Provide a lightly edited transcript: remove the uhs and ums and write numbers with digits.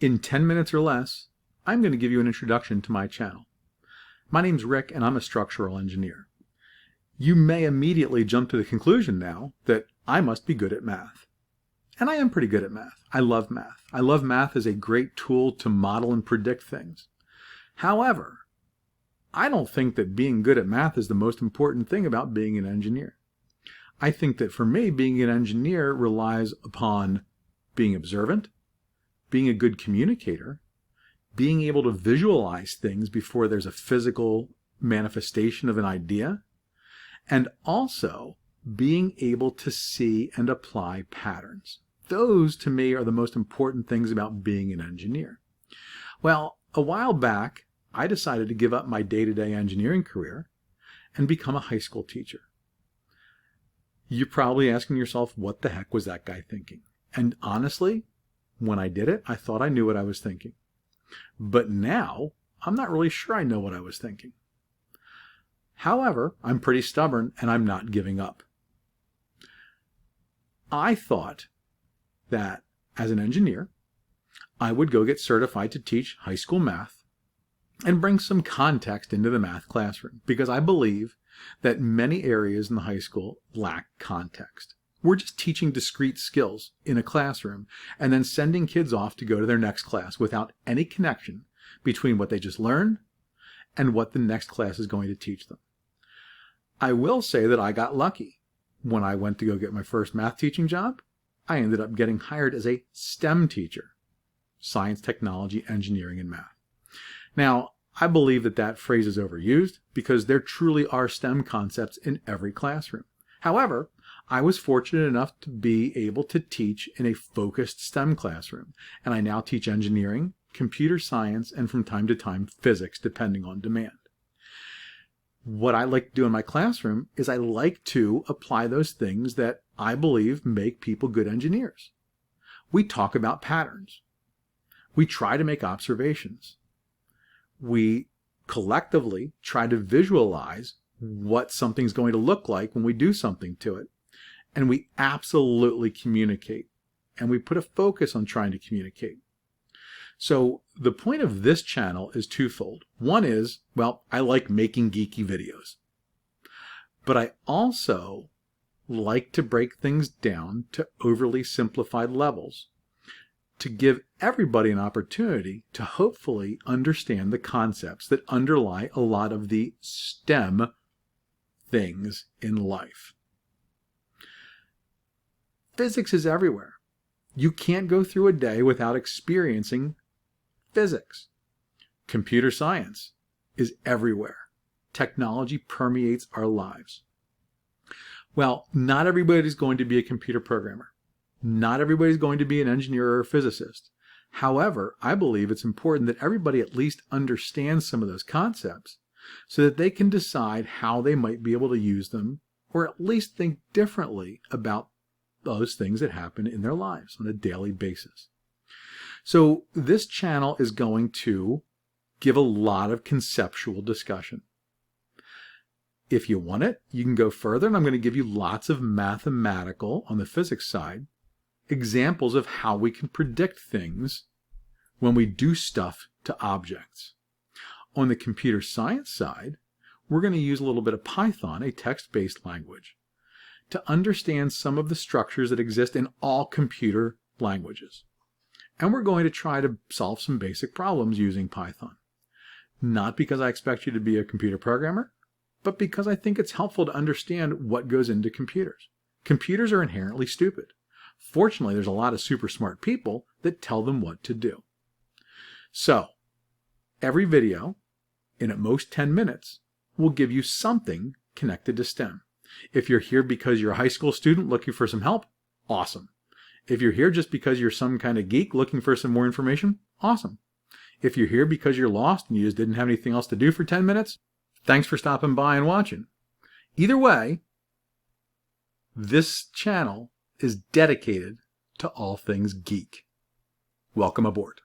In 10 minutes or less, I'm going to give you an introduction to my channel. My name's Rick and I'm a structural engineer. You may immediately jump to the conclusion now that I must be good at math. And I am pretty good at math. I love math. I love math as a great tool to model and predict things. However, I don't think that being good at math is the most important thing about being an engineer. I think that for me, being an engineer relies upon being observant, being a good communicator, being able to visualize things before there's a physical manifestation of an idea, and also being able to see and apply patterns. Those, to me, are the most important things about being an engineer. Well, a while back, I decided to give up my day-to-day engineering career and become a high school teacher. You're probably asking yourself, what the heck was that guy thinking? And honestly, when I did it, I thought I knew what I was thinking. But now, I'm not really sure I know what I was thinking. However, I'm pretty stubborn and I'm not giving up. I thought that as an engineer, I would go get certified to teach high school math and bring some context into the math classroom, because I believe that many areas in the high school lack context. We're just teaching discrete skills in a classroom and then sending kids off to go to their next class without any connection between what they just learned and what the next class is going to teach them. I will say that I got lucky. When I went to go get my first math teaching job, I ended up getting hired as a STEM teacher: science, technology, engineering, and math. Now, I believe that that phrase is overused because there truly are STEM concepts in every classroom. However, I was fortunate enough to be able to teach in a focused STEM classroom, and I now teach engineering, computer science, and from time to time physics, depending on demand. What I like to do in my classroom is I like to apply those things that I believe make people good engineers. We talk about patterns. We try to make observations. We collectively try to visualize what something's going to look like when we do something to it. And we absolutely communicate. And we put a focus on trying to communicate. So the point of this channel is twofold. One is, well, I like making geeky videos. But I also like to break things down to overly simplified levels to give everybody an opportunity to hopefully understand the concepts that underlie a lot of the STEM things in life. Physics is everywhere. You can't go through a day without experiencing physics. Computer science is everywhere. Technology permeates our lives. Well, not everybody's going to be a computer programmer. Not everybody's going to be an engineer or a physicist. However, I believe it's important that everybody at least understands some of those concepts so that they can decide how they might be able to use them, or at least think differently about those things that happen in their lives on a daily basis. So this channel is going to give a lot of conceptual discussion. If you want it, you can go further, and I'm going to give you lots of mathematical, on the physics side, examples of how we can predict things when we do stuff to objects. On the computer science side, we're going to use a little bit of Python, a text-based language, to understand some of the structures that exist in all computer languages. And we're going to try to solve some basic problems using Python. Not because I expect you to be a computer programmer, but because I think it's helpful to understand what goes into computers. Computers are inherently stupid. Fortunately, there's a lot of super smart people that tell them what to do. So, every video, in at most 10 minutes, will give you something connected to STEM. If you're here because you're a high school student looking for some help, awesome. If you're here just because you're some kind of geek looking for some more information, awesome. If you're here because you're lost and you just didn't have anything else to do for 10 minutes, thanks for stopping by and watching. Either way, this channel is dedicated to all things geek. Welcome aboard.